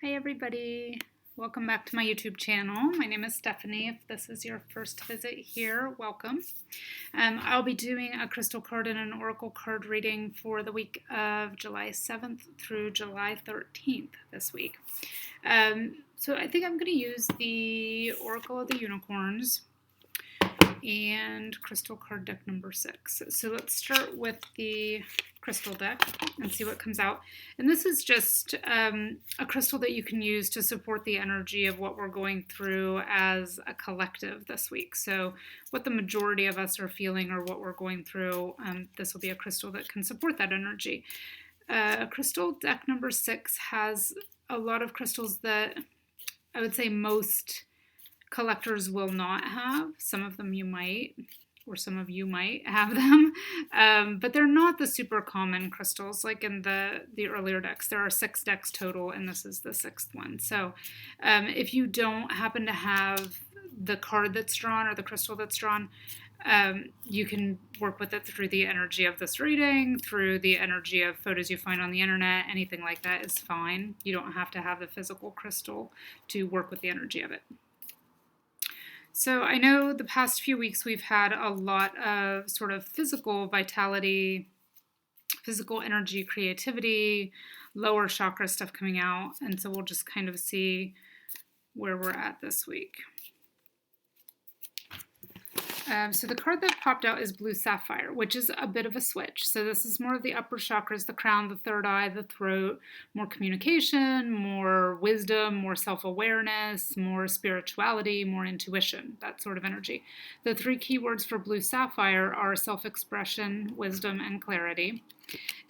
Hi everybody, welcome back to my YouTube channel. My name is Stephanie. If this is your first visit here, welcome. I'll be doing a crystal card and an oracle card reading for the week of July 7th through July 13th this week. So I think I'm going to use the Oracle of the Unicorns and crystal card deck number 6. So let's start with the crystal deck and see what comes out. And this is just a crystal that you can use to support the energy of what we're going through as a collective this week. So what the majority of us are feeling or what we're going through, this will be a crystal that can support that energy. Crystal deck number 6 has a lot of crystals that I would say most collectors will not have. Some of them you might, or some of you might have them, but they're not the super common crystals like in the earlier decks. There are 6 decks total, and this is the 6th one. So if you don't happen to have the card that's drawn or the crystal that's drawn, you can work with it through the energy of this reading, through the energy of photos you find on the internet. Anything like that is fine. You don't have to have the physical crystal to work with the energy of it. So I know the past few weeks we've had a lot of sort of physical vitality, physical energy, creativity, lower chakra stuff coming out. And so we'll just kind of see where we're at this week. So the card that popped out is Blue Sapphire, which is a bit of a switch. So this is more of the upper chakras, the crown, the third eye, the throat, more communication, more wisdom, more self-awareness, more spirituality, more intuition, that sort of energy. The 3 keywords for Blue Sapphire are self-expression, wisdom, and clarity.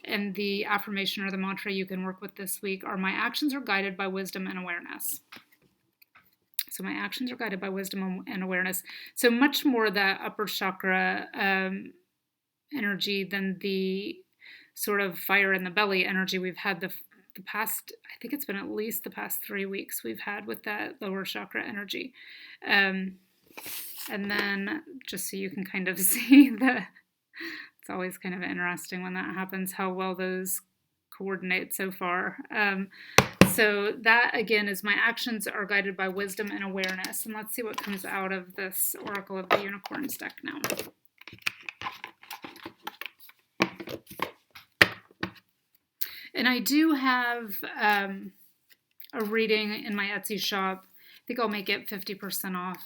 And the affirmation or the mantra you can work with this week are, my actions are guided by wisdom and awareness. So my actions are guided by wisdom and awareness. So much more that upper chakra energy than the sort of fire in the belly energy we've had the past, I think it's been at least the past 3 weeks we've had with that lower chakra energy. And then just so you can kind of see it's always kind of interesting when that happens, how well those coordinate so far. So that, again, is my actions are guided by wisdom and awareness. And let's see what comes out of this Oracle of the Unicorns deck now. And I do have a reading in my Etsy shop. I think I'll make it 50% off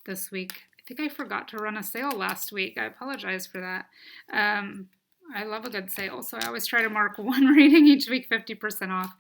this week. I think I forgot to run a sale last week. I apologize for that. I love a good sale, so I always try to mark one reading each week 50% off.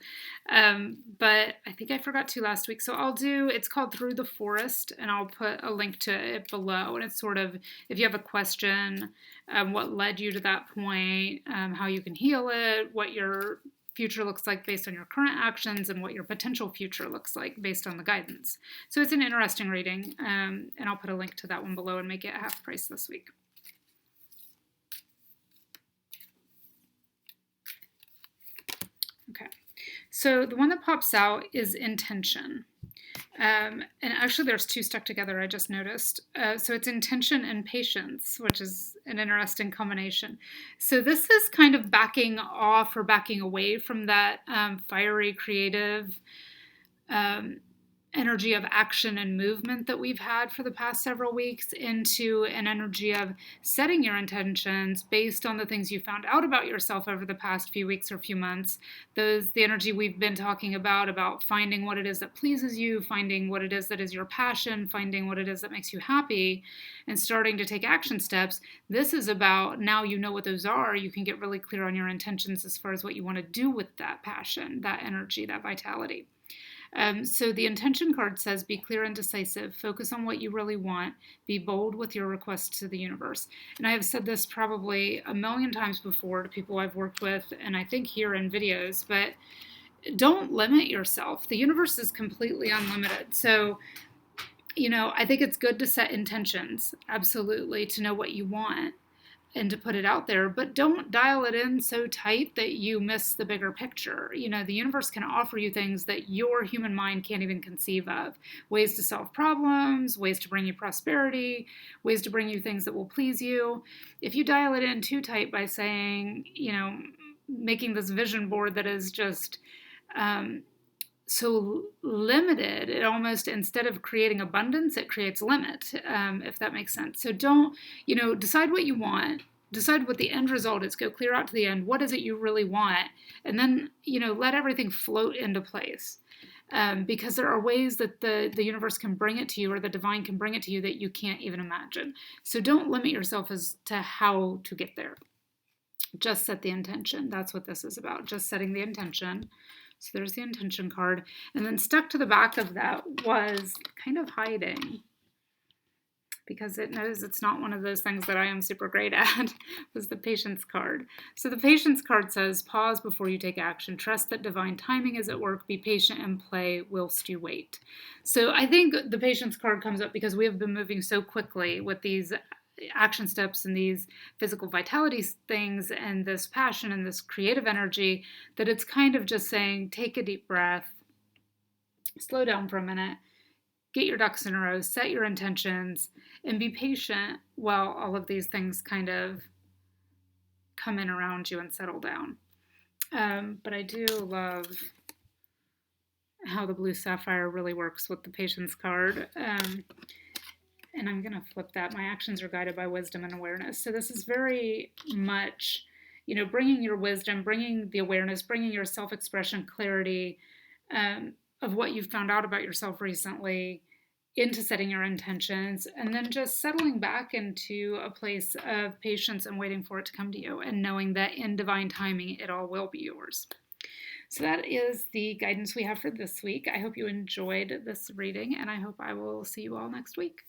But I think I forgot to last week. So it's called Through the Forest, and I'll put a link to it below. And it's sort of, if you have a question, what led you to that point, how you can heal it, what your future looks like based on your current actions, and what your potential future looks like based on the guidance. So it's an interesting reading, and I'll put a link to that one below and make it half price this week. Okay, so the one that pops out is intention. And actually there's 2 stuck together, I just noticed. So it's intention and patience, which is an interesting combination. So this is kind of backing off or backing away from that fiery, creative energy of action and movement that we've had for the past several weeks into an energy of setting your intentions based on the things you found out about yourself over the past few weeks or few months. The energy we've been talking about finding what it is that pleases you, finding what it is that is your passion, finding what it is that makes you happy, and starting to take action steps. This is about, now you know what those are, you can get really clear on your intentions as far as what you want to do with that passion, that energy, that vitality. So the intention card says, be clear and decisive, focus on what you really want, be bold with your requests to the universe. And I have said this probably a million times before to people I've worked with, and I think here in videos, but don't limit yourself. The universe is completely unlimited. So, I think it's good to set intentions, absolutely, to know what you want and to put it out there, but don't dial it in so tight that you miss the bigger picture. The universe can offer you things that your human mind can't even conceive of. Ways to solve problems, ways to bring you prosperity, ways to bring you things that will please you. If you dial it in too tight by saying, making this vision board that is just so limited, it almost, instead of creating abundance, it creates limit, if that makes sense. So don't, decide what you want, decide what the end result is, go clear out to the end. What is it you really want? And then, let everything float into place. Because there are ways that the universe can bring it to you, or the divine can bring it to you, that you can't even imagine. So don't limit yourself as to how to get there. Just set the intention. That's what this is about, just setting the intention. So there's the intention card. And then stuck to the back of that was kind of hiding, because it knows it's not one of those things that I am super great at, was the patience card. So the patience card says, pause before you take action. Trust that divine timing is at work. Be patient and play whilst you wait. So I think the patience card comes up because we have been moving so quickly with these action steps and these physical vitality things and this passion and this creative energy, that it's kind of just saying, take a deep breath, slow down for a minute, get your ducks in a row, set your intentions, and be patient while all of these things kind of come in around you and settle down. But I do love how the blue sapphire really works with the patience card. And I'm going to flip that. My actions are guided by wisdom and awareness. So this is very much, bringing your wisdom, bringing the awareness, bringing your self-expression, clarity of what you've found out about yourself recently into setting your intentions, and then just settling back into a place of patience and waiting for it to come to you, and knowing that in divine timing, it all will be yours. So that is the guidance we have for this week. I hope you enjoyed this reading, and I hope I will see you all next week.